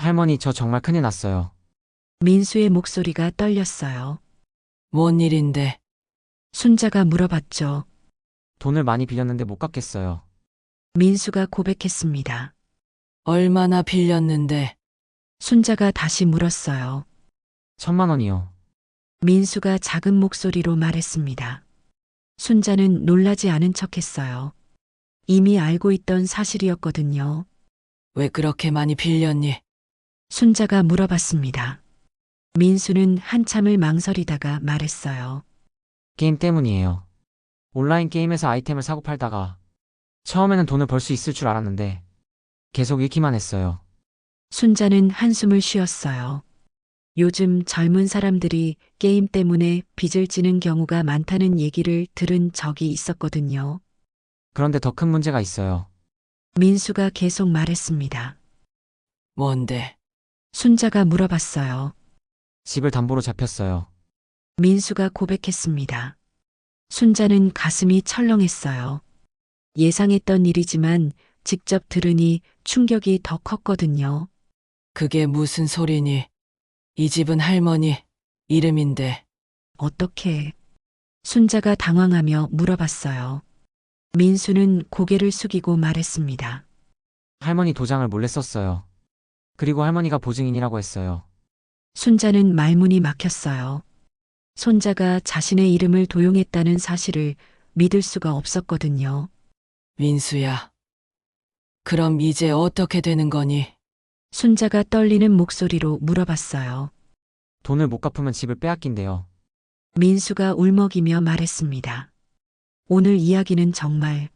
할머니, 저 정말 큰일 났어요. 민수의 목소리가 떨렸어요. 뭔 일인데? 순자가 물어봤죠. 돈을 많이 빌렸는데 못 갚겠어요. 민수가 고백했습니다. 얼마나 빌렸는데? 순자가 다시 물었어요. 1,000만 원이요. 민수가 작은 목소리로 말했습니다. 순자는 놀라지 않은 척했어요. 이미 알고 있던 사실이었거든요. 왜 그렇게 많이 빌렸니? 순자가 물어봤습니다. 민수는 한참을 망설이다가 말했어요. 게임 때문이에요. 온라인 게임에서 아이템을 사고 팔다가 처음에는 돈을 벌 수 있을 줄 알았는데 계속 잃기만 했어요. 순자는 한숨을 쉬었어요. 요즘 젊은 사람들이 게임 때문에 빚을 지는 경우가 많다는 얘기를 들은 적이 있었거든요. 그런데 더 큰 문제가 있어요. 민수가 계속 말했습니다. 뭔데? 순자가 물어봤어요. 집을 담보로 잡혔어요. 민수가 고백했습니다. 순자는 가슴이 철렁했어요. 예상했던 일이지만 직접 들으니 충격이 더 컸거든요. 그게 무슨 소리니? 이 집은 할머니 이름인데. 어떻게? 순자가 당황하며 물어봤어요. 민수는 고개를 숙이고 말했습니다. 할머니 도장을 몰래 썼어요. 그리고 할머니가 보증인이라고 했어요. 순자는 말문이 막혔어요. 손자가 자신의 이름을 도용했다는 사실을 믿을 수가 없었거든요. 민수야. 그럼 이제 어떻게 되는 거니? 순자가 떨리는 목소리로 물어봤어요. 돈을 못 갚으면 집을 빼앗긴대요. 민수가 울먹이며 말했습니다. 오늘 이야기는 정말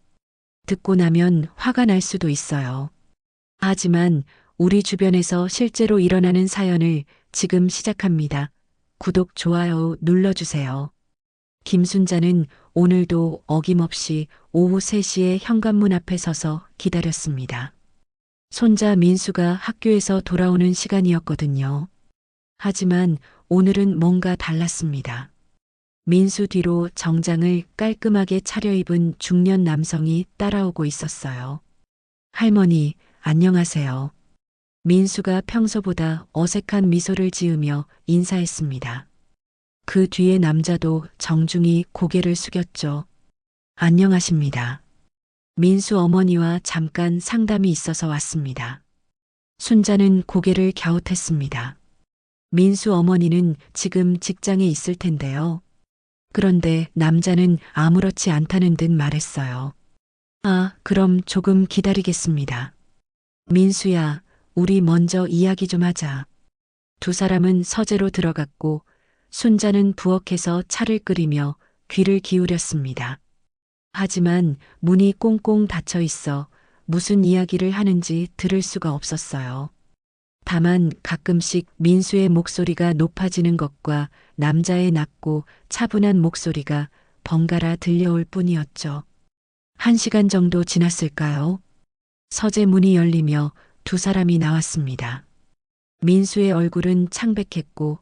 듣고 나면 화가 날 수도 있어요. 하지만 우리 주변에서 실제로 일어나는 사연을 지금 시작합니다. 구독, 좋아요 눌러주세요. 김순자는 오늘도 어김없이 오후 3시에 현관문 앞에 서서 기다렸습니다. 손자 민수가 학교에서 돌아오는 시간이었거든요. 하지만 오늘은 뭔가 달랐습니다. 민수 뒤로 정장을 깔끔하게 차려입은 중년 남성이 따라오고 있었어요. 할머니, 안녕하세요. 민수가 평소보다 어색한 미소를 지으며 인사했습니다. 그 뒤에 남자도 정중히 고개를 숙였죠. 안녕하십니다. 민수 어머니와 잠깐 상담이 있어서 왔습니다. 순자는 고개를 갸웃했습니다. 민수 어머니는 지금 직장에 있을 텐데요. 그런데 남자는 아무렇지 않다는 듯 말했어요. 아, 그럼 조금 기다리겠습니다. 민수야, 우리 먼저 이야기 좀 하자. 두 사람은 서재로 들어갔고 순자는 부엌에서 차를 끓이며 귀를 기울였습니다. 하지만 문이 꽁꽁 닫혀 있어 무슨 이야기를 하는지 들을 수가 없었어요. 다만 가끔씩 민수의 목소리가 높아지는 것과 남자의 낮고 차분한 목소리가 번갈아 들려올 뿐이었죠. 1시간 정도 지났을까요? 서재 문이 열리며 두 사람이 나왔습니다. 민수의 얼굴은 창백했고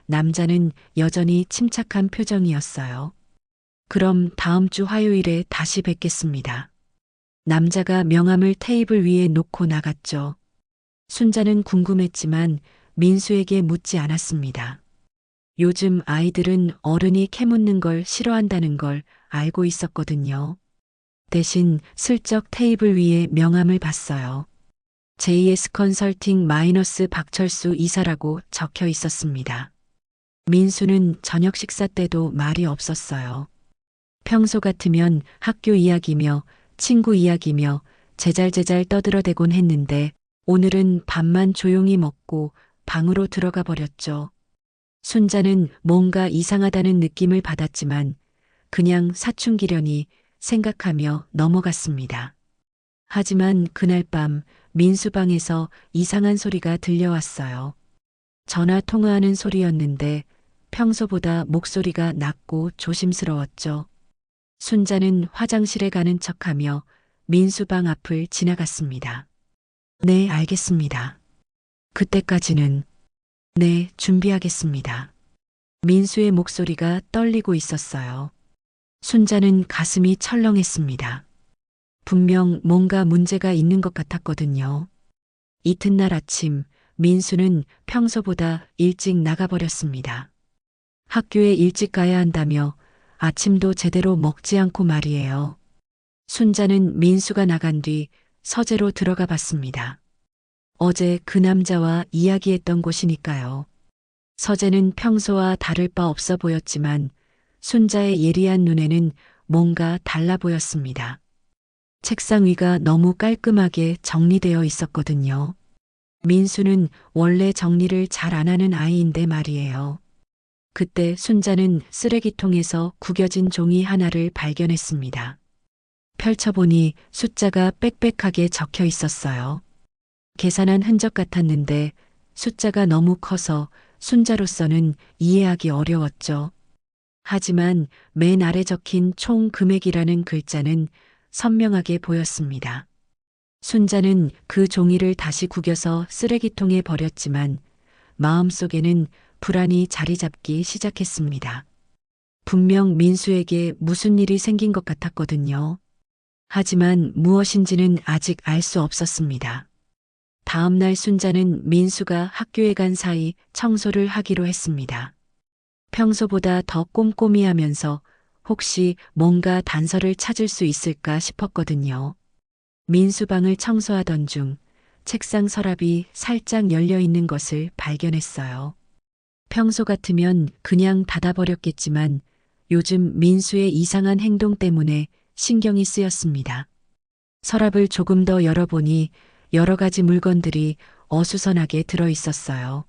남자는 여전히 침착한 표정이었어요. 그럼 다음 주 화요일에 다시 뵙겠습니다. 남자가 명함을 테이블 위에 놓고 나갔죠. 순자는 궁금했지만 민수에게 묻지 않았습니다. 요즘 아이들은 어른이 캐묻는 걸 싫어한다는 걸 알고 있었거든요. 대신 슬쩍 테이블 위에 명함을 봤어요. JS 컨설팅 마이너스 박철수 이사라고 적혀 있었습니다. 민수는 저녁 식사 때도 말이 없었어요. 평소 같으면 학교 이야기며 친구 이야기며 제잘제잘 떠들어대곤 했는데 오늘은 밥만 조용히 먹고 방으로 들어가 버렸죠. 순자는 뭔가 이상하다는 느낌을 받았지만 그냥 사춘기려니 생각하며 넘어갔습니다. 하지만 그날 밤 민수 방에서 이상한 소리가 들려왔어요. 전화 통화하는 소리였는데 평소보다 목소리가 낮고 조심스러웠죠. 순자는 화장실에 가는 척하며 민수 방 앞을 지나갔습니다. 네, 알겠습니다. 그때까지는 네, 준비하겠습니다. 민수의 목소리가 떨리고 있었어요. 순자는 가슴이 철렁했습니다. 분명 뭔가 문제가 있는 것 같았거든요. 이튿날 아침 민수는 평소보다 일찍 나가버렸습니다. 학교에 일찍 가야 한다며 아침도 제대로 먹지 않고 말이에요. 순자는 민수가 나간 뒤 서재로 들어가 봤습니다. 어제 그 남자와 이야기했던 곳이니까요. 서재는 평소와 다를 바 없어 보였지만 순자의 예리한 눈에는 뭔가 달라 보였습니다. 책상 위가 너무 깔끔하게 정리되어 있었거든요. 민수는 원래 정리를 잘 안 하는 아이인데 말이에요. 그때 순자는 쓰레기통에서 구겨진 종이 하나를 발견했습니다. 펼쳐보니 숫자가 빽빽하게 적혀 있었어요. 계산한 흔적 같았는데 숫자가 너무 커서 순자로서는 이해하기 어려웠죠. 하지만 맨 아래 적힌 총 금액이라는 글자는 선명하게 보였습니다. 순자는 그 종이를 다시 구겨서 쓰레기통에 버렸지만 마음속에는 불안이 자리 잡기 시작했습니다. 분명 민수에게 무슨 일이 생긴 것 같았거든요. 하지만 무엇인지는 아직 알 수 없었습니다. 다음 날 순자는 민수가 학교에 간 사이 청소를 하기로 했습니다. 평소보다 더 꼼꼼히 하면서 혹시 뭔가 단서를 찾을 수 있을까 싶었거든요. 민수 방을 청소하던 중 책상 서랍이 살짝 열려 있는 것을 발견했어요. 평소 같으면 그냥 닫아버렸겠지만 요즘 민수의 이상한 행동 때문에 신경이 쓰였습니다. 서랍을 조금 더 열어보니 여러 가지 물건들이 어수선하게 들어 있었어요.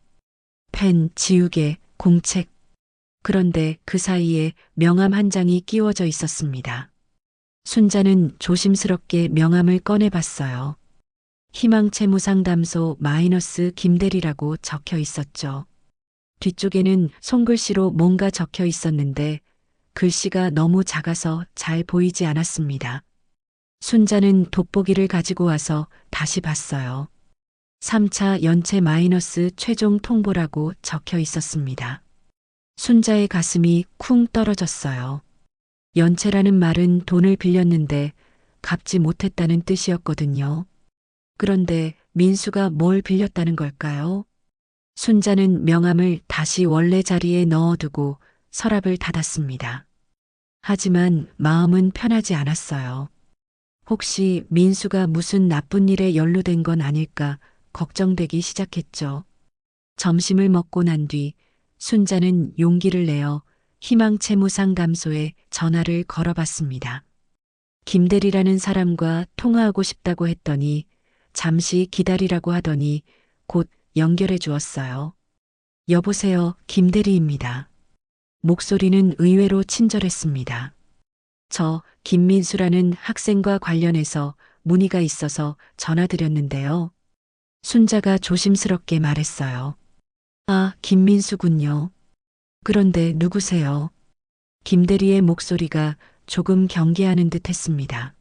펜, 지우개, 공책. 그런데 그 사이에 명함 한 장이 끼워져 있었습니다. 순자는 조심스럽게 명함을 꺼내봤어요. 희망채무상담소 마이너스 김대리라고 적혀 있었죠. 뒷쪽에는 손글씨로 뭔가 적혀 있었는데 글씨가 너무 작아서 잘 보이지 않았습니다. 순자는 돋보기를 가지고 와서 다시 봤어요. 3차 연체 마이너스 최종 통보라고 적혀 있었습니다. 순자의 가슴이 쿵 떨어졌어요. 연체라는 말은 돈을 빌렸는데 갚지 못했다는 뜻이었거든요. 그런데 민수가 뭘 빌렸다는 걸까요? 순자는 명함을 다시 원래 자리에 넣어두고 서랍을 닫았습니다. 하지만 마음은 편하지 않았어요. 혹시 민수가 무슨 나쁜 일에 연루된 건 아닐까 걱정되기 시작했죠. 점심을 먹고 난 뒤 순자는 용기를 내어 희망채무상담소에 전화를 걸어봤습니다. 김대리라는 사람과 통화하고 싶다고 했더니 잠시 기다리라고 하더니 곧 연결해 주었어요. 여보세요, 김대리입니다. 목소리는 의외로 친절했습니다. 저 김민수라는 학생과 관련해서 문의가 있어서 전화드렸는데요. 순자가 조심스럽게 말했어요. 아, 김민수군요. 그런데 누구세요? 김대리의 목소리가 조금 경계하는 듯 했습니다.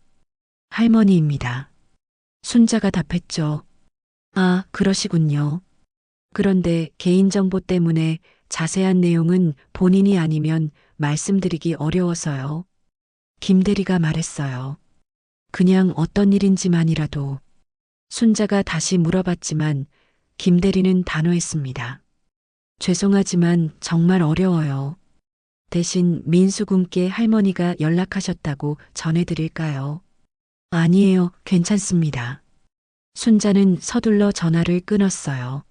할머니입니다. 순자가 답했죠. 아, 그러시군요. 그런데 개인정보 때문에 자세한 내용은 본인이 아니면 말씀드리기 어려워서요. 김대리가 말했어요. 그냥 어떤 일인지만이라도. 순자가 다시 물어봤지만 김대리는 단호했습니다. 죄송하지만 정말 어려워요. 대신 민수군께 할머니가 연락하셨다고 전해드릴까요? 아니에요, 괜찮습니다. 순자는 서둘러 전화를 끊었어요.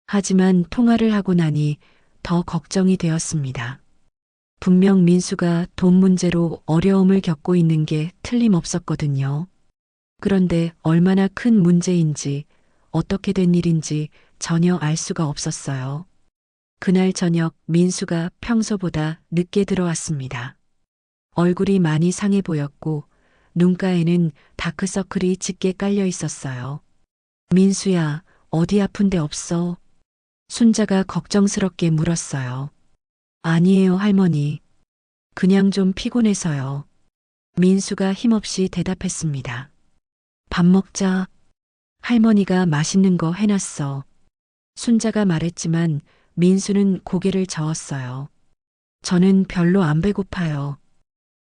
하지만 통화를 하고 나니 더 걱정이 되었습니다. 분명 민수가 돈 문제로 어려움을 겪고 있는 게 틀림없었거든요. 그런데 얼마나 큰 문제인지 어떻게 된 일인지 전혀 알 수가 없었어요. 그날 저녁 민수가 평소보다 늦게 들어왔습니다. 얼굴이 많이 상해 보였고 눈가에는 다크서클이 짙게 깔려 있었어요. 민수야, 어디 아픈 데 없어? 순자가 걱정스럽게 물었어요. 아니에요, 할머니. 그냥 좀 피곤해서요. 민수가 힘없이 대답했습니다. 밥 먹자. 할머니가 맛있는 거 해놨어. 순자가 말했지만 민수는 고개를 저었어요. 저는 별로 안 배고파요.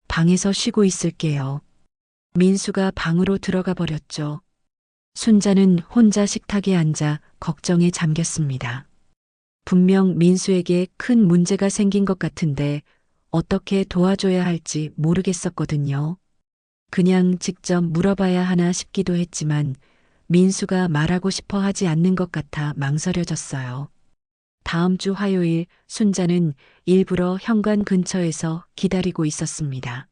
방에서 쉬고 있을게요. 민수가 방으로 들어가 버렸죠. 순자는 혼자 식탁에 앉아 걱정에 잠겼습니다. 분명 민수에게 큰 문제가 생긴 것 같은데 어떻게 도와줘야 할지 모르겠었거든요. 그냥 직접 물어봐야 하나 싶기도 했지만 민수가 말하고 싶어 하지 않는 것 같아 망설여졌어요. 다음 주 화요일 순자는 일부러 현관 근처에서 기다리고 있었습니다.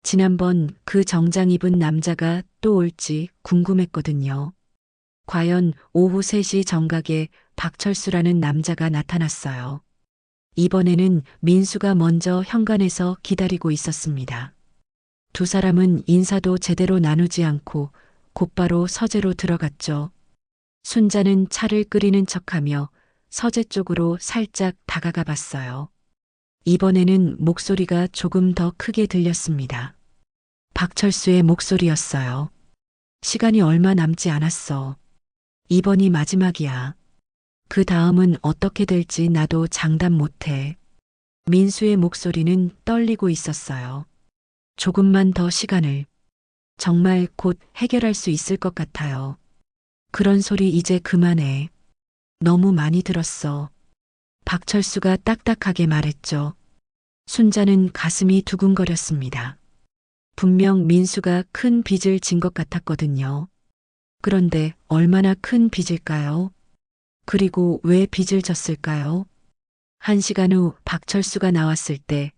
지난번 그 정장 입은 남자가 또 올지 궁금했거든요. 과연 오후 3시 정각에 박철수라는 남자가 나타났어요. 이번에는 민수가 먼저 현관에서 기다리고 있었습니다. 두 사람은 인사도 제대로 나누지 않고 곧바로 서재로 들어갔죠. 순자는 차를 끓이는 척하며 서재 쪽으로 살짝 다가가 봤어요. 이번에는 목소리가 조금 더 크게 들렸습니다. 박철수의 목소리였어요. 시간이 얼마 남지 않았어. 이번이 마지막이야. 그 다음은 어떻게 될지 나도 장담 못해. 민수의 목소리는 떨리고 있었어요. 조금만 더 시간을. 정말 곧 해결할 수 있을 것 같아요. 그런 소리 이제 그만해. 너무 많이 들었어. 박철수가 딱딱하게 말했죠. 순자는 가슴이 두근거렸습니다. 분명 민수가 큰 빚을 진 것 같았거든요. 그런데 얼마나 큰 빚일까요? 그리고 왜 빚을 졌을까요? 1시간 후 박철수가 나왔을 때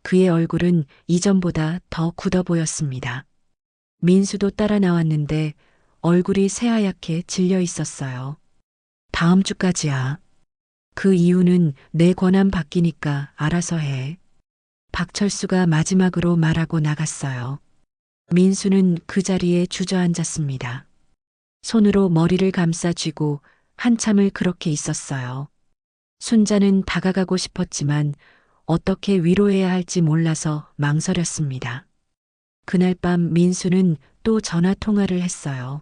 그의 얼굴은 이전보다 더 굳어 보였습니다. 민수도 따라 나왔는데 얼굴이 새하얗게 질려 있었어요. 다음 주까지야. 그 이유는 내 권한 바뀌니까 알아서 해. 박철수가 마지막으로 말하고 나갔어요. 민수는 그 자리에 주저앉았습니다. 손으로 머리를 감싸 쥐고 한참을 그렇게 있었어요. 순자는 다가가고 싶었지만 어떻게 위로해야 할지 몰라서 망설였습니다. 그날 밤 민수는 또 전화 통화를 했어요.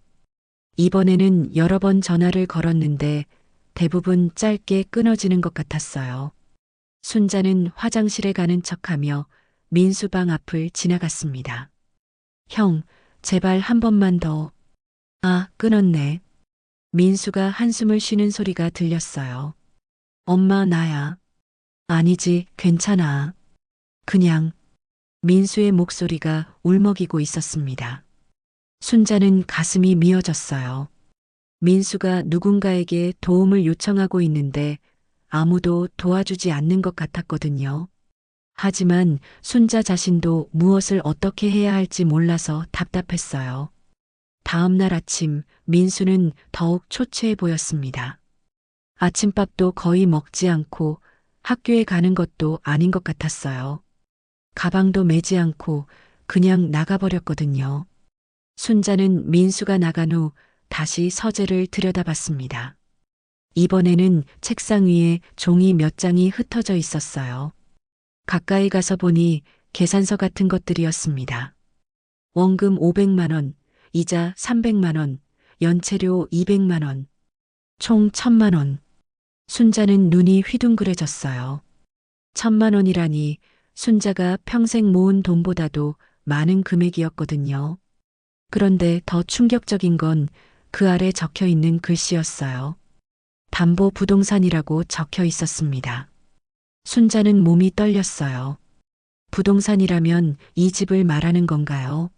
이번에는 여러 번 전화를 걸었는데 대부분 짧게 끊어지는 것 같았어요. 순자는 화장실에 가는 척하며 민수 방 앞을 지나갔습니다. 형, 제발 한 번만 더. 아, 끊었네. 민수가 한숨을 쉬는 소리가 들렸어요. 엄마, 나야. 아니지, 괜찮아. 그냥. 민수의 목소리가 울먹이고 있었습니다. 순자는 가슴이 미어졌어요. 민수가 누군가에게 도움을 요청하고 있는데 아무도 도와주지 않는 것 같았거든요. 하지만 순자 자신도 무엇을 어떻게 해야 할지 몰라서 답답했어요. 다음 날 아침 민수는 더욱 초췌해 보였습니다. 아침밥도 거의 먹지 않고 학교에 가는 것도 아닌 것 같았어요. 가방도 매지 않고 그냥 나가버렸거든요. 순자는 민수가 나간 후 다시 서재를 들여다봤습니다. 이번에는 책상 위에 종이 몇 장이 흩어져 있었어요. 가까이 가서 보니 계산서 같은 것들이었습니다. 원금 500만 원, 이자 300만 원, 연체료 200만 원, 총 1000만 원. 순자는 눈이 휘둥그레졌어요. 1000만 원이라니 순자가 평생 모은 돈보다도 많은 금액이었거든요. 그런데 더 충격적인 건 그 아래 적혀 있는 글씨였어요. 담보 부동산이라고 적혀 있었습니다. 순자는 몸이 떨렸어요. 부동산이라면 이 집을 말하는 건가요?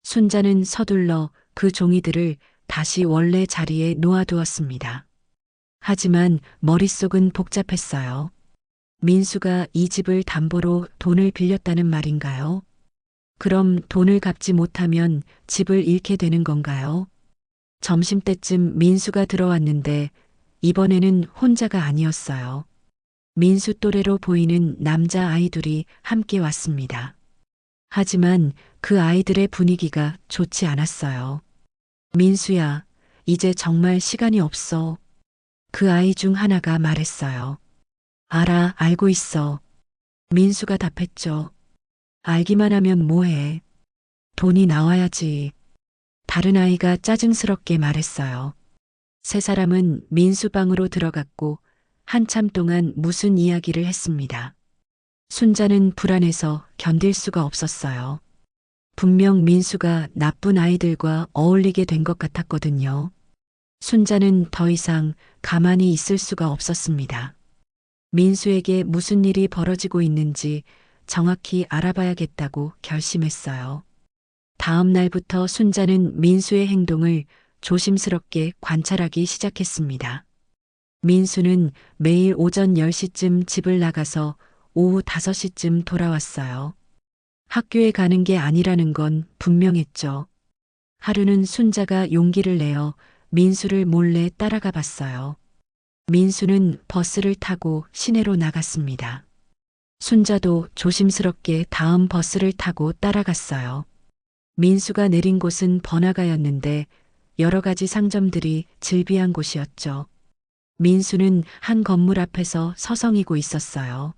순자는 서둘러 그 종이들을 다시 원래 자리에 놓아두었습니다. 하지만 머릿속은 복잡했어요. 민수가 이 집을 담보로 돈을 빌렸다는 말인가요? 그럼 돈을 갚지 못하면 집을 잃게 되는 건가요? 점심때쯤 민수가 들어왔는데 이번에는 혼자가 아니었어요. 민수 또래로 보이는 남자 아이들이 함께 왔습니다. 하지만 그 아이들의 분위기가 좋지 않았어요. 민수야, 이제 정말 시간이 없어. 그 아이 중 하나가 말했어요. 알아, 알고 있어. 민수가 답했죠. 알기만 하면 뭐해. 돈이 나와야지. 다른 아이가 짜증스럽게 말했어요. 세 사람은 민수 방으로 들어갔고 한참 동안 무슨 이야기를 했습니다. 순자는 불안해서 견딜 수가 없었어요. 분명 민수가 나쁜 아이들과 어울리게 된 것 같았거든요. 순자는 더 이상 가만히 있을 수가 없었습니다. 민수에게 무슨 일이 벌어지고 있는지 정확히 알아봐야겠다고 결심했어요. 다음 날부터 순자는 민수의 행동을 조심스럽게 관찰하기 시작했습니다. 민수는 매일 오전 10시쯤 집을 나가서 오후 5시쯤 돌아왔어요. 학교에 가는 게 아니라는 건 분명했죠. 하루는 순자가 용기를 내어 민수를 몰래 따라가 봤어요. 민수는 버스를 타고 시내로 나갔습니다. 순자도 조심스럽게 다음 버스를 타고 따라갔어요. 민수가 내린 곳은 번화가였는데 여러 가지 상점들이 즐비한 곳이었죠. 민수는 한 건물 앞에서 서성이고 있었어요.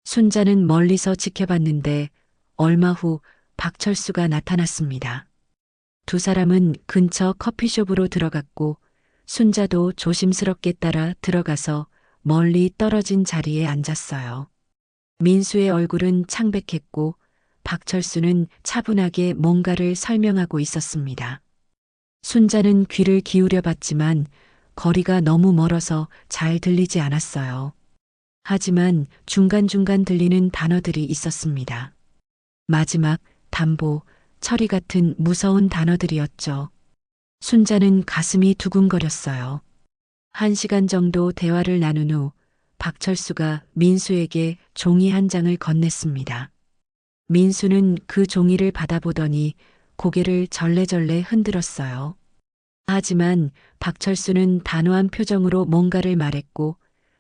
순자는 멀리서 지켜봤는데 얼마 후 박철수가 나타났습니다. 두 사람은 근처 커피숍으로 들어갔고 순자도 조심스럽게 따라 들어가서 멀리 떨어진 자리에 앉았어요. 민수의 얼굴은 창백했고 박철수는 차분하게 뭔가를 설명하고 있었습니다. 순자는 귀를 기울여 봤지만 거리가 너무 멀어서 잘 들리지 않았어요. 하지만 중간중간 들리는 단어들이 있었습니다. 마지막, 담보, 처리 같은 무서운 단어들이었죠. 순자는 가슴이 두근거렸어요. 1시간 정도 대화를 나눈 후 박철수가 민수에게 종이 한 장을 건넸습니다. 민수는 그 종이를 받아보더니 고개를 절레절레 흔들었어요. 하지만 박철수는 단호한 표정으로 뭔가를 말했고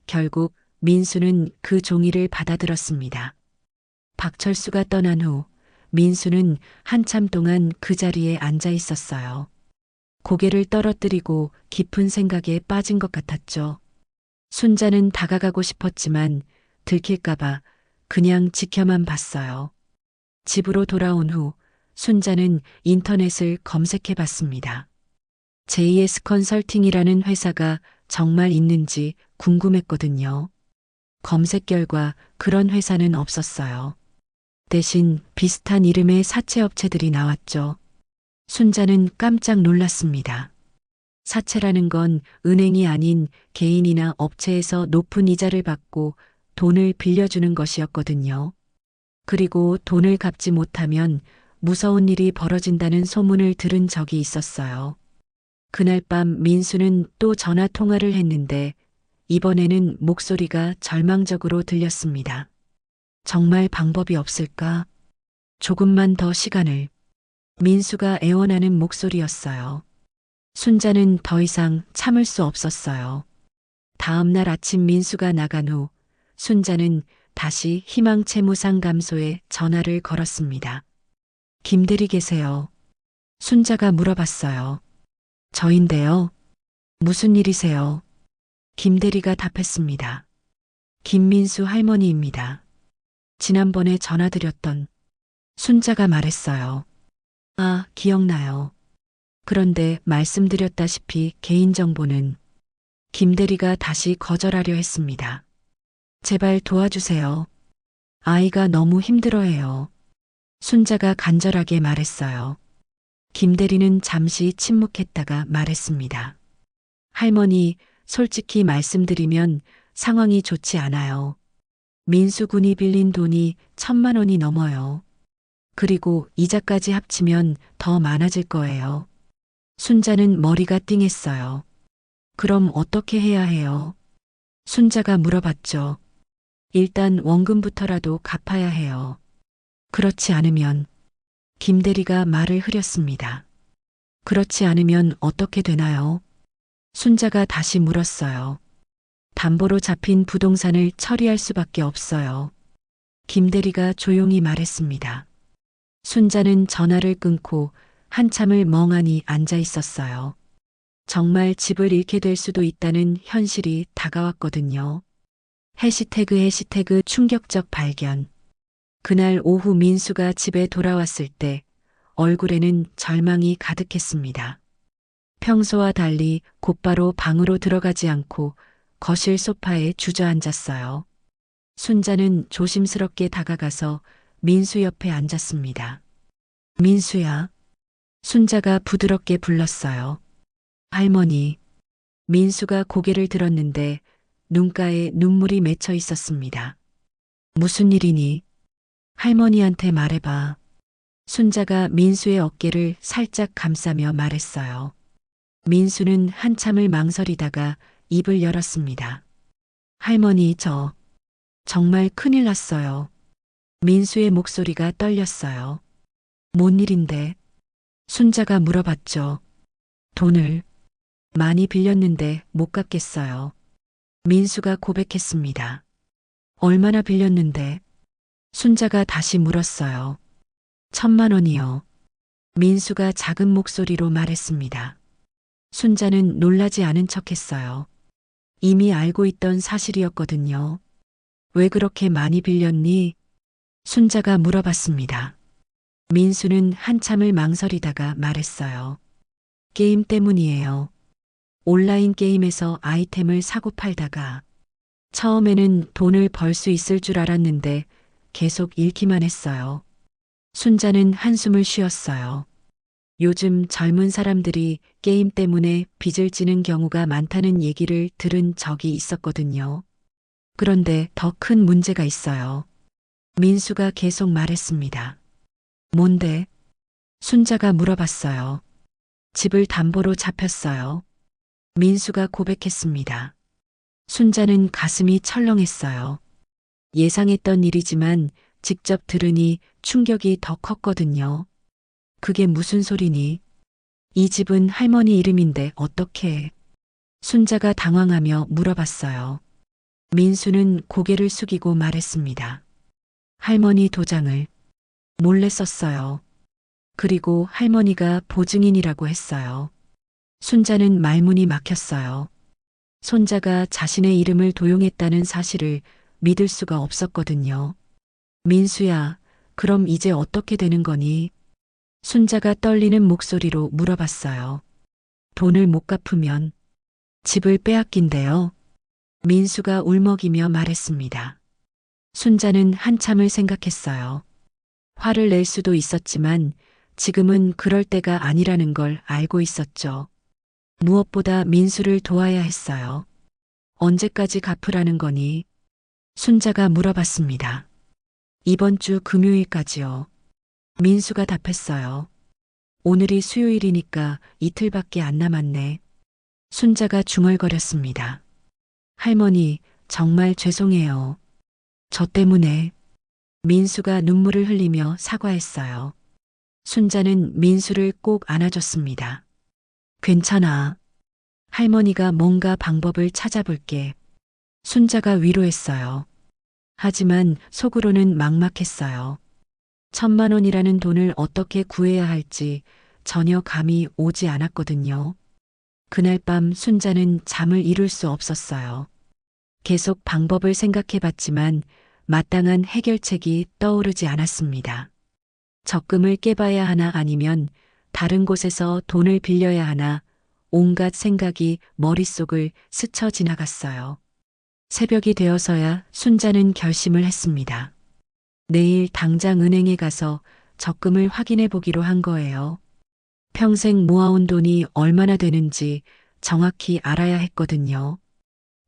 결국 민수는 그 종이를 받아들었습니다. 박철수가 떠난 후 민수는 한참 동안 그 자리에 앉아 있었어요. 고개를 떨어뜨리고 깊은 생각에 빠진 것 같았죠. 순자는 다가가고 싶었지만 들킬까봐 그냥 지켜만 봤어요. 집으로 돌아온 후 순자는 인터넷을 검색해 봤습니다. JS 컨설팅이라는 회사가 정말 있는지 궁금했거든요. 검색 결과 그런 회사는 없었어요. 대신 비슷한 이름의 사채업체들이 나왔죠. 순자는 깜짝 놀랐습니다. 사채라는 건 은행이 아닌 개인이나 업체에서 높은 이자를 받고 돈을 빌려주는 것이었거든요. 그리고 돈을 갚지 못하면 무서운 일이 벌어진다는 소문을 들은 적이 있었어요. 그날 밤 민수는 또 전화 통화를 했는데 이번에는 목소리가 절망적으로 들렸습니다. 정말 방법이 없을까? 조금만 더 시간을. 민수가 애원하는 목소리였어요. 순자는 더 이상 참을 수 없었어요. 다음 날 아침 민수가 나간 후 순자는 다시 희망채무상감소에 전화를 걸었습니다. 김대리 계세요? 순자가 물어봤어요. 저인데요. 무슨 일이세요? 김대리가 답했습니다. 김민수 할머니입니다. 지난번에 전화드렸던 순자가 말했어요. 아, 기억나요. 그런데 말씀드렸다시피 개인정보는 김대리가 다시 거절하려 했습니다. 제발 도와주세요. 아이가 너무 힘들어해요. 순자가 간절하게 말했어요. 김대리는 잠시 침묵했다가 말했습니다. 할머니, 솔직히 말씀드리면 상황이 좋지 않아요. 민수 군이 빌린 돈이 1,000만 원이 넘어요. 그리고 이자까지 합치면 더 많아질 거예요. 순자는 머리가 띵했어요. 그럼 어떻게 해야 해요? 순자가 물어봤죠. 일단 원금부터라도 갚아야 해요. 그렇지 않으면 김대리가 말을 흐렸습니다. 그렇지 않으면 어떻게 되나요? 순자가 다시 물었어요. 담보로 잡힌 부동산을 처리할 수밖에 없어요. 김대리가 조용히 말했습니다. 순자는 전화를 끊고 한참을 멍하니 앉아 있었어요. 정말 집을 잃게 될 수도 있다는 현실이 다가왔거든요. 해시태그 충격적 발견. 그날 오후 민수가 집에 돌아왔을 때 얼굴에는 절망이 가득했습니다. 평소와 달리 곧바로 방으로 들어가지 않고 거실 소파에 주저앉았어요. 순자는 조심스럽게 다가가서 민수 옆에 앉았습니다. 민수야. 순자가 부드럽게 불렀어요. 할머니. 민수가 고개를 들었는데 눈가에 눈물이 맺혀 있었습니다. 무슨 일이니? 할머니한테 말해봐. 순자가 민수의 어깨를 살짝 감싸며 말했어요. 민수는 한참을 망설이다가 입을 열었습니다. 할머니, 정말 큰일 났어요. 민수의 목소리가 떨렸어요. 뭔 일인데? 순자가 물어봤죠. 돈을 많이 빌렸는데 못 갚겠어요. 민수가 고백했습니다. 얼마나 빌렸는데? 순자가 다시 물었어요. 1,000만 원이요. 민수가 작은 목소리로 말했습니다. 순자는 놀라지 않은 척했어요. 이미 알고 있던 사실이었거든요. 왜 그렇게 많이 빌렸니? 순자가 물어봤습니다. 민수는 한참을 망설이다가 말했어요. 게임 때문이에요. 온라인 게임에서 아이템을 사고 팔다가 처음에는 돈을 벌 수 있을 줄 알았는데 계속 잃기만 했어요. 순자는 한숨을 쉬었어요. 요즘 젊은 사람들이 게임 때문에 빚을 지는 경우가 많다는 얘기를 들은 적이 있었거든요. 그런데 더 큰 문제가 있어요. 민수가 계속 말했습니다. 뭔데? 순자가 물어봤어요. 집을 담보로 잡혔어요. 민수가 고백했습니다. 순자는 가슴이 철렁했어요. 예상했던 일이지만 직접 들으니 충격이 더 컸거든요. 그게 무슨 소리니? 이 집은 할머니 이름인데 어떻게? 순자가 당황하며 물어봤어요. 민수는 고개를 숙이고 말했습니다. 할머니 도장을 몰래 썼어요. 그리고 할머니가 보증인이라고 했어요. 순자는 말문이 막혔어요. 손자가 자신의 이름을 도용했다는 사실을 믿을 수가 없었거든요. 민수야, 그럼 이제 어떻게 되는 거니? 순자가 떨리는 목소리로 물어봤어요. 돈을 못 갚으면 집을 빼앗긴대요. 민수가 울먹이며 말했습니다. 순자는 한참을 생각했어요. 화를 낼 수도 있었지만 지금은 그럴 때가 아니라는 걸 알고 있었죠. 무엇보다 민수를 도와야 했어요. 언제까지 갚으라는 거니? 순자가 물어봤습니다. 이번 주 금요일까지요. 민수가 답했어요. 오늘이 수요일이니까 이틀밖에 안 남았네. 순자가 중얼거렸습니다. 할머니, 정말 죄송해요. 저 때문에. 민수가 눈물을 흘리며 사과했어요. 순자는 민수를 꼭 안아줬습니다. 괜찮아. 할머니가 뭔가 방법을 찾아볼게. 순자가 위로했어요. 하지만 속으로는 막막했어요. 1,000만 원이라는 돈을 어떻게 구해야 할지 전혀 감이 오지 않았거든요. 그날 밤 순자는 잠을 이룰 수 없었어요. 계속 방법을 생각해 봤지만 마땅한 해결책이 떠오르지 않았습니다. 적금을 깨봐야 하나 아니면 다른 곳에서 돈을 빌려야 하나 온갖 생각이 머릿속을 스쳐 지나갔어요. 새벽이 되어서야 순자는 결심을 했습니다. 내일 당장 은행에 가서 적금을 확인해 보기로 한 거예요. 평생 모아온 돈이 얼마나 되는지 정확히 알아야 했거든요.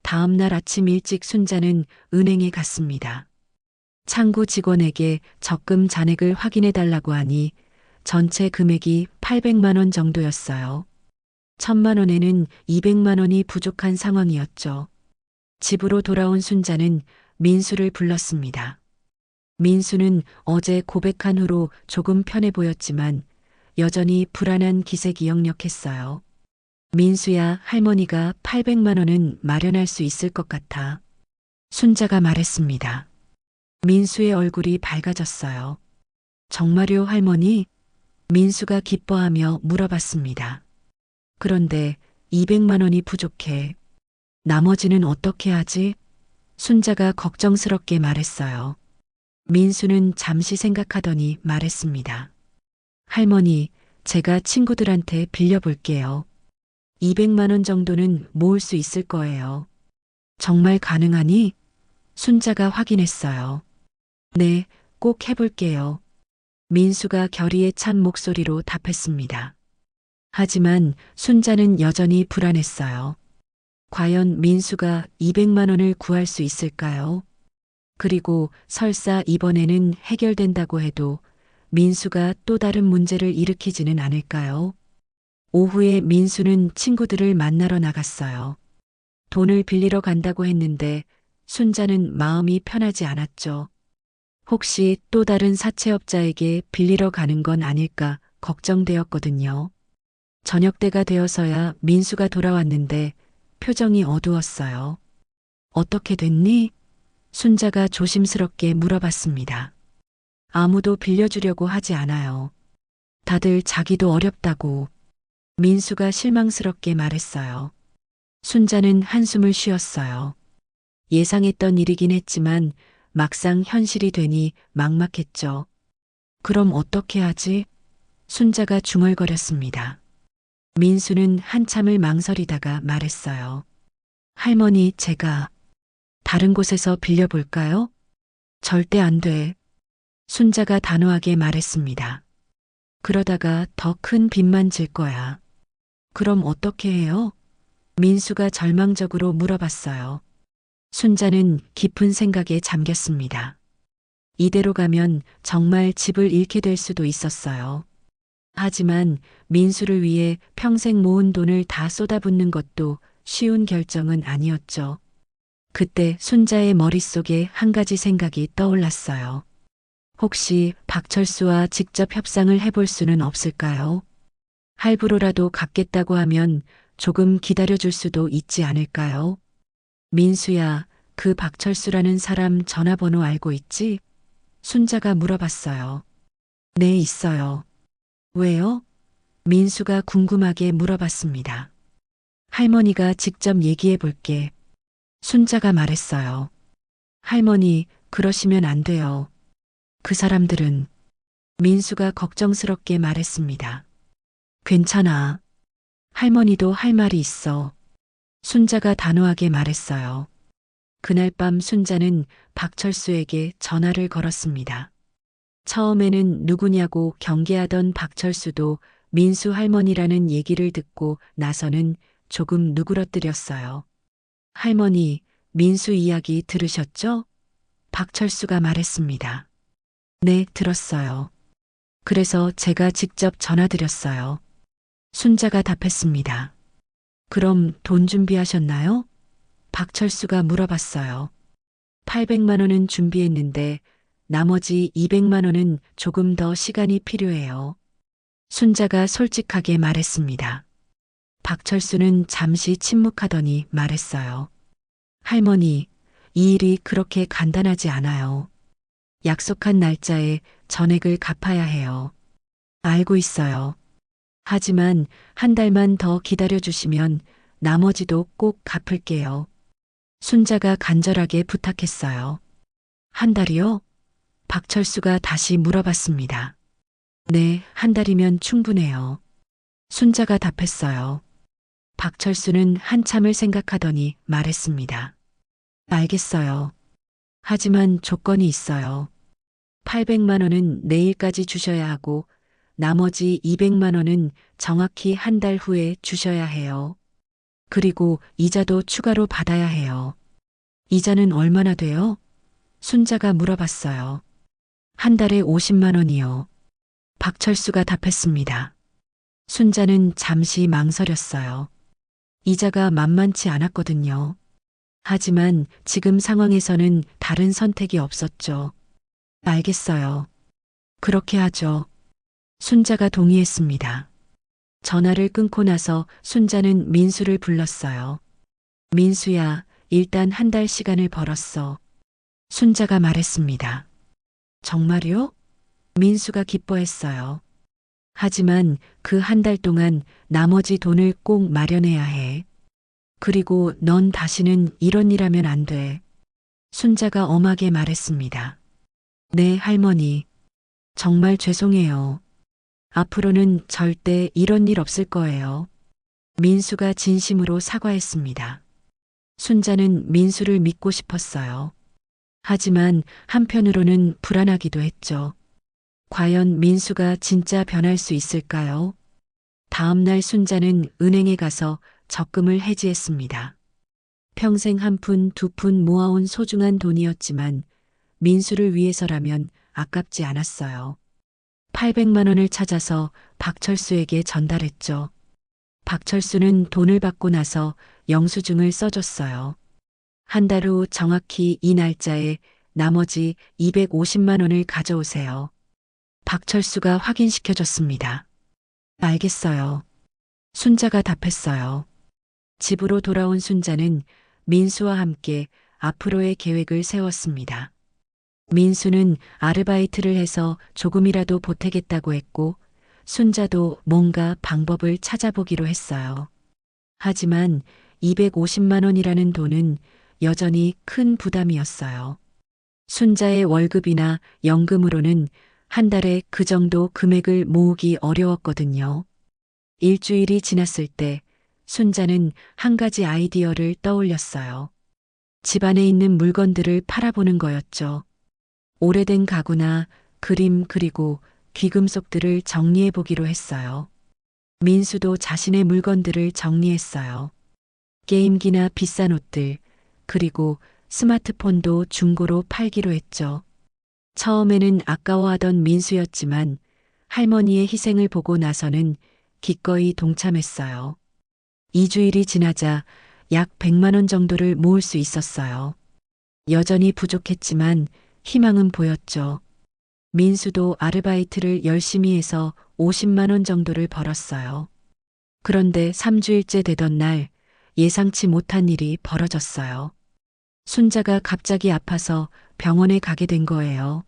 다음 날 아침 일찍 순자는 은행에 갔습니다. 창구 직원에게 적금 잔액을 확인해 달라고 하니 전체 금액이 800만 원 정도였어요. 1,000만 원에는 200만 원이 부족한 상황이었죠. 집으로 돌아온 순자는 민수를 불렀습니다. 민수는 어제 고백한 후로 조금 편해 보였지만 여전히 불안한 기색이 역력했어요. 민수야, 할머니가 800만 원은 마련할 수 있을 것 같아. 순자가 말했습니다. 민수의 얼굴이 밝아졌어요. 정말요, 할머니? 민수가 기뻐하며 물어봤습니다. 그런데 200만 원이 부족해. 나머지는 어떻게 하지? 순자가 걱정스럽게 말했어요. 민수는 잠시 생각하더니 말했습니다. 할머니, 제가 친구들한테 빌려볼게요. 200만 원 정도는 모을 수 있을 거예요. 정말 가능하니? 순자가 확인했어요. 네, 꼭 해볼게요. 민수가 결의에 찬 목소리로 답했습니다. 하지만 순자는 여전히 불안했어요. 과연 민수가 200만 원을 구할 수 있을까요? 그리고 설사 이번에는 해결된다고 해도 민수가 또 다른 문제를 일으키지는 않을까요? 오후에 민수는 친구들을 만나러 나갔어요. 돈을 빌리러 간다고 했는데 순자는 마음이 편하지 않았죠. 혹시 또 다른 사채업자에게 빌리러 가는 건 아닐까 걱정되었거든요. 저녁 때가 되어서야 민수가 돌아왔는데 표정이 어두웠어요. 어떻게 됐니? 순자가 조심스럽게 물어봤습니다. 아무도 빌려주려고 하지 않아요. 다들 자기도 어렵다고. 민수가 실망스럽게 말했어요. 순자는 한숨을 쉬었어요. 예상했던 일이긴 했지만 막상 현실이 되니 막막했죠. 그럼 어떻게 하지? 순자가 중얼거렸습니다. 민수는 한참을 망설이다가 말했어요. 할머니, 제가 다른 곳에서 빌려볼까요? 절대 안 돼. 순자가 단호하게 말했습니다. 그러다가 더 큰 빚만 질 거야. 그럼 어떻게 해요? 민수가 절망적으로 물어봤어요. 순자는 깊은 생각에 잠겼습니다. 이대로 가면 정말 집을 잃게 될 수도 있었어요. 하지만 민수를 위해 평생 모은 돈을 다 쏟아붓는 것도 쉬운 결정은 아니었죠. 그때 순자의 머릿속에 한 가지 생각이 떠올랐어요. 혹시 박철수와 직접 협상을 해볼 수는 없을까요? 할부로라도 갚겠다고 하면 조금 기다려줄 수도 있지 않을까요? 민수야, 그 박철수라는 사람 전화번호 알고 있지? 순자가 물어봤어요. 네, 있어요. 왜요? 민수가 궁금하게 물어봤습니다. 할머니가 직접 얘기해 볼게. 순자가 말했어요. 할머니, 그러시면 안 돼요. 그 사람들은 민수가 걱정스럽게 말했습니다. 괜찮아. 할머니도 할 말이 있어. 순자가 단호하게 말했어요. 그날 밤 순자는 박철수에게 전화를 걸었습니다. 처음에는 누구냐고 경계하던 박철수도 민수 할머니라는 얘기를 듣고 나서는 조금 누그러뜨렸어요. 할머니, 민수 이야기 들으셨죠? 박철수가 말했습니다. 네, 들었어요. 그래서 제가 직접 전화드렸어요. 순자가 답했습니다. 그럼 돈 준비하셨나요? 박철수가 물어봤어요. 800만 원은 준비했는데 나머지 200만 원은 조금 더 시간이 필요해요. 순자가 솔직하게 말했습니다. 박철수는 잠시 침묵하더니 말했어요. 할머니, 이 일이 그렇게 간단하지 않아요. 약속한 날짜에 전액을 갚아야 해요. 알고 있어요. 하지만 한 달만 더 기다려주시면 나머지도 꼭 갚을게요. 순자가 간절하게 부탁했어요. 한 달이요? 박철수가 다시 물어봤습니다. 네, 한 달이면 충분해요. 순자가 답했어요. 박철수는 한참을 생각하더니 말했습니다. 알겠어요. 하지만 조건이 있어요. 800만 원은 내일까지 주셔야 하고 나머지 200만 원은 정확히 한 달 후에 주셔야 해요. 그리고 이자도 추가로 받아야 해요. 이자는 얼마나 돼요? 순자가 물어봤어요. 한 달에 50만 원이요. 박철수가 답했습니다. 순자는 잠시 망설였어요. 이자가 만만치 않았거든요. 하지만 지금 상황에서는 다른 선택이 없었죠. 알겠어요. 그렇게 하죠. 순자가 동의했습니다. 전화를 끊고 나서 순자는 민수를 불렀어요. 민수야, 일단 한 달 시간을 벌었어. 순자가 말했습니다. 정말요? 민수가 기뻐했어요. 하지만 그 한 달 동안 나머지 돈을 꼭 마련해야 해. 그리고 넌 다시는 이런 일 하면 안 돼. 순자가 엄하게 말했습니다. 네, 할머니. 정말 죄송해요. 앞으로는 절대 이런 일 없을 거예요. 민수가 진심으로 사과했습니다. 순자는 민수를 믿고 싶었어요. 하지만 한편으로는 불안하기도 했죠. 과연 민수가 진짜 변할 수 있을까요? 다음 날 순자는 은행에 가서 적금을 해지했습니다. 평생 한 푼, 두 푼 모아온 소중한 돈이었지만 민수를 위해서라면 아깝지 않았어요. 800만 원을 찾아서 박철수에게 전달했죠. 박철수는 돈을 받고 나서 영수증을 써줬어요. 한 달 후 정확히 이 날짜에 나머지 250만 원을 가져오세요. 박철수가 확인시켜줬습니다. 알겠어요. 순자가 답했어요. 집으로 돌아온 순자는 민수와 함께 앞으로의 계획을 세웠습니다. 민수는 아르바이트를 해서 조금이라도 보태겠다고 했고, 순자도 뭔가 방법을 찾아보기로 했어요. 하지만 250만 원이라는 돈은 여전히 큰 부담이었어요. 순자의 월급이나 연금으로는 한 달에 그 정도 금액을 모으기 어려웠거든요. 일주일이 지났을 때 순자는 한 가지 아이디어를 떠올렸어요. 집 안에 있는 물건들을 팔아보는 거였죠. 오래된 가구나 그림 그리고 귀금속들을 정리해 보기로 했어요. 민수도 자신의 물건들을 정리했어요. 게임기나 비싼 옷들, 그리고 스마트폰도 중고로 팔기로 했죠. 처음에는 아까워하던 민수였지만 할머니의 희생을 보고 나서는 기꺼이 동참했어요. 2주일이 지나자 약 100만 원 정도를 모을 수 있었어요. 여전히 부족했지만 희망은 보였죠. 민수도 아르바이트를 열심히 해서 50만 원 정도를 벌었어요. 그런데 3주일째 되던 날 예상치 못한 일이 벌어졌어요. 순자가 갑자기 아파서 병원에 가게 된 거예요.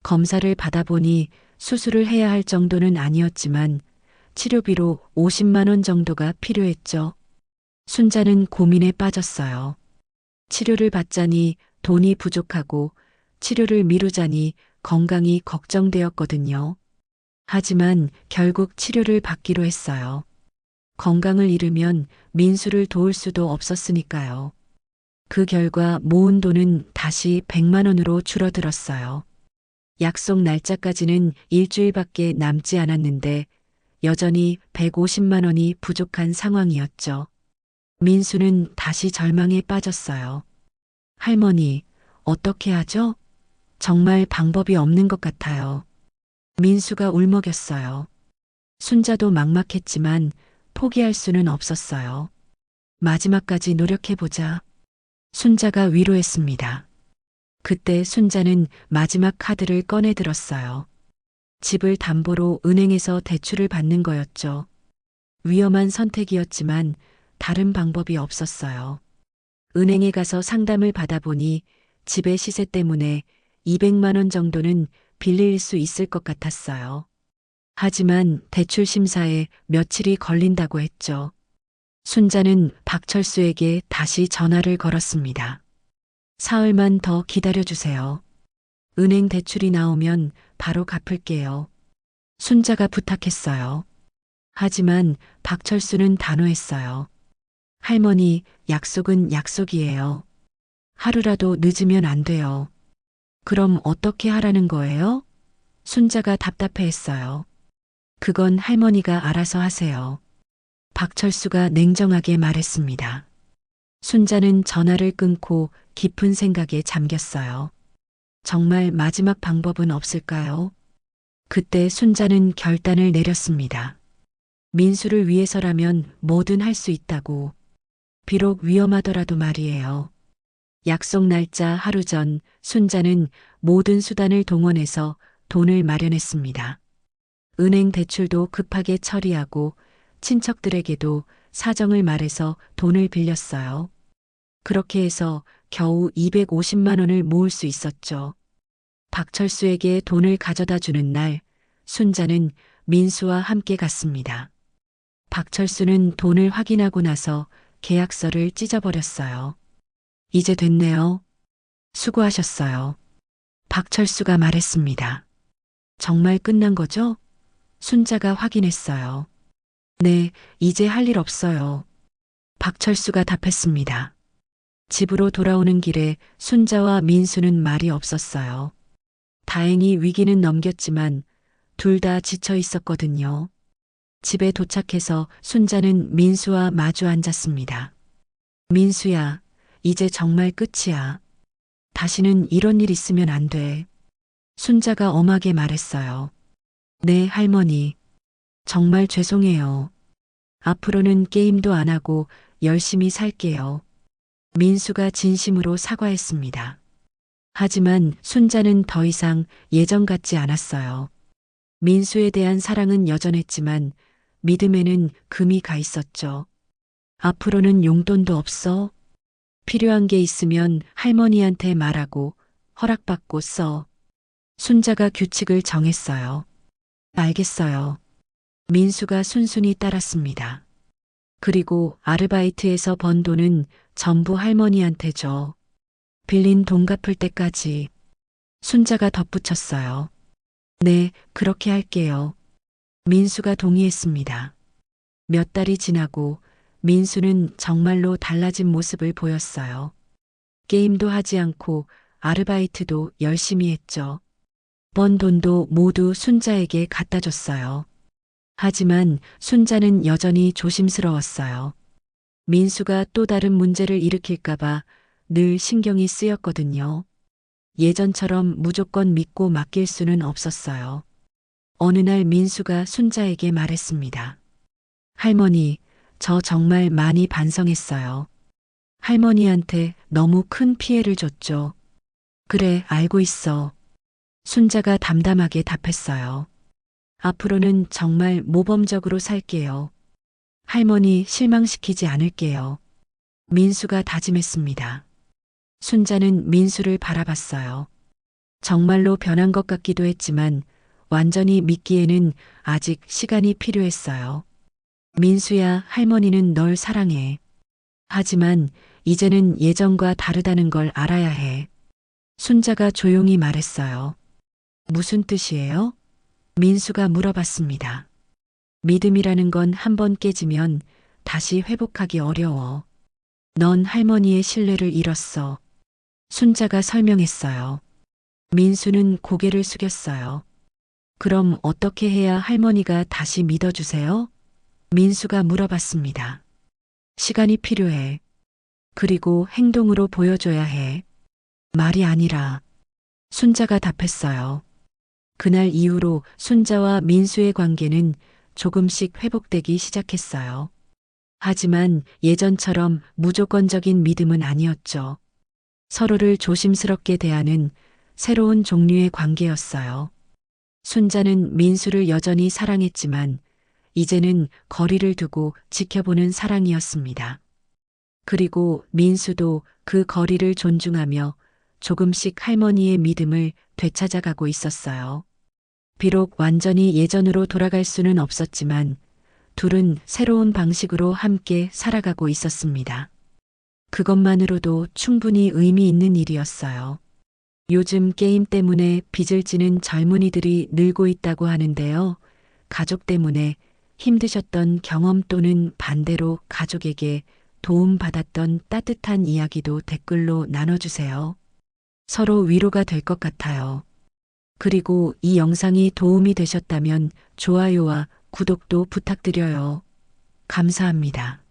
검사를 받아보니 수술을 해야 할 정도는 아니었지만 치료비로 50만 원 정도가 필요했죠. 순자는 고민에 빠졌어요. 치료를 받자니 돈이 부족하고 치료를 미루자니 건강이 걱정되었거든요. 하지만 결국 치료를 받기로 했어요. 건강을 잃으면 민수를 도울 수도 없었으니까요. 그 결과 모은 돈은 다시 100만 원으로 줄어들었어요. 약속 날짜까지는 일주일밖에 남지 않았는데 여전히 150만 원이 부족한 상황이었죠. 민수는 다시 절망에 빠졌어요. 할머니, 어떻게 하죠? 정말 방법이 없는 것 같아요. 민수가 울먹였어요. 순자도 막막했지만 포기할 수는 없었어요. 마지막까지 노력해보자. 순자가 위로했습니다. 그때 순자는 마지막 카드를 꺼내 들었어요. 집을 담보로 은행에서 대출을 받는 거였죠. 위험한 선택이었지만 다른 방법이 없었어요. 은행에 가서 상담을 받아보니 집의 시세 때문에 200만 원 정도는 빌릴 수 있을 것 같았어요. 하지만 대출 심사에 며칠이 걸린다고 했죠. 순자는 박철수에게 다시 전화를 걸었습니다. 사흘만 더 기다려주세요. 은행 대출이 나오면 바로 갚을게요. 순자가 부탁했어요. 하지만 박철수는 단호했어요. 할머니, 약속은 약속이에요. 하루라도 늦으면 안 돼요. 그럼 어떻게 하라는 거예요? 순자가 답답해했어요. 그건 할머니가 알아서 하세요. 박철수가 냉정하게 말했습니다. 순자는 전화를 끊고 깊은 생각에 잠겼어요. 정말 마지막 방법은 없을까요? 그때 순자는 결단을 내렸습니다. 민수를 위해서라면 뭐든 할 수 있다고. 비록 위험하더라도 말이에요. 약속 날짜 하루 전 순자는 모든 수단을 동원해서 돈을 마련했습니다. 은행 대출도 급하게 처리하고 친척들에게도 사정을 말해서 돈을 빌렸어요. 그렇게 해서 겨우 250만 원을 모을 수 있었죠. 박철수에게 돈을 가져다 주는 날, 순자는 민수와 함께 갔습니다. 박철수는 돈을 확인하고 나서 계약서를 찢어버렸어요. 이제 됐네요. 수고하셨어요. 박철수가 말했습니다. 정말 끝난 거죠? 순자가 확인했어요. 네, 이제 할 일 없어요. 박철수가 답했습니다. 집으로 돌아오는 길에 순자와 민수는 말이 없었어요. 다행히 위기는 넘겼지만 둘 다 지쳐 있었거든요. 집에 도착해서 순자는 민수와 마주 앉았습니다. 민수야, 이제 정말 끝이야. 다시는 이런 일 있으면 안 돼. 순자가 엄하게 말했어요. 네, 할머니. 정말 죄송해요. 앞으로는 게임도 안 하고 열심히 살게요. 민수가 진심으로 사과했습니다. 하지만 순자는 더 이상 예전 같지 않았어요. 민수에 대한 사랑은 여전했지만 믿음에는 금이 가 있었죠. 앞으로는 용돈도 없어. 필요한 게 있으면 할머니한테 말하고 허락받고 써. 순자가 규칙을 정했어요. 알겠어요. 민수가 순순히 따랐습니다. 그리고 아르바이트에서 번 돈은 전부 할머니한테 줘. 빌린 돈 갚을 때까지. 순자가 덧붙였어요. 네, 그렇게 할게요. 민수가 동의했습니다. 몇 달이 지나고 민수는 정말로 달라진 모습을 보였어요. 게임도 하지 않고 아르바이트도 열심히 했죠. 번 돈도 모두 순자에게 갖다 줬어요. 하지만 순자는 여전히 조심스러웠어요. 민수가 또 다른 문제를 일으킬까봐 늘 신경이 쓰였거든요. 예전처럼 무조건 믿고 맡길 수는 없었어요. 어느 날 민수가 순자에게 말했습니다. 할머니, 저 정말 많이 반성했어요. 할머니한테 너무 큰 피해를 줬죠. 그래, 알고 있어. 순자가 담담하게 답했어요. 앞으로는 정말 모범적으로 살게요. 할머니 실망시키지 않을게요. 민수가 다짐했습니다. 순자는 민수를 바라봤어요. 정말로 변한 것 같기도 했지만 완전히 믿기에는 아직 시간이 필요했어요. 민수야, 할머니는 널 사랑해. 하지만 이제는 예전과 다르다는 걸 알아야 해. 순자가 조용히 말했어요. 무슨 뜻이에요? 민수가 물어봤습니다. 믿음이라는 건 한 번 깨지면 다시 회복하기 어려워. 넌 할머니의 신뢰를 잃었어. 순자가 설명했어요. 민수는 고개를 숙였어요. 그럼 어떻게 해야 할머니가 다시 믿어주세요? 민수가 물어봤습니다. 시간이 필요해. 그리고 행동으로 보여줘야 해. 말이 아니라. 순자가 답했어요. 그날 이후로 순자와 민수의 관계는 조금씩 회복되기 시작했어요. 하지만 예전처럼 무조건적인 믿음은 아니었죠. 서로를 조심스럽게 대하는 새로운 종류의 관계였어요. 순자는 민수를 여전히 사랑했지만 이제는 거리를 두고 지켜보는 사랑이었습니다. 그리고 민수도 그 거리를 존중하며 조금씩 할머니의 믿음을 되찾아가고 있었어요. 비록 완전히 예전으로 돌아갈 수는 없었지만 둘은 새로운 방식으로 함께 살아가고 있었습니다. 그것만으로도 충분히 의미 있는 일이었어요. 요즘 게임 때문에 빚을 지는 젊은이들이 늘고 있다고 하는데요. 가족 때문에 힘드셨던 경험 또는 반대로 가족에게 도움받았던 따뜻한 이야기도 댓글로 나눠주세요. 서로 위로가 될 것 같아요. 그리고 이 영상이 도움이 되셨다면 좋아요와 구독도 부탁드려요. 감사합니다.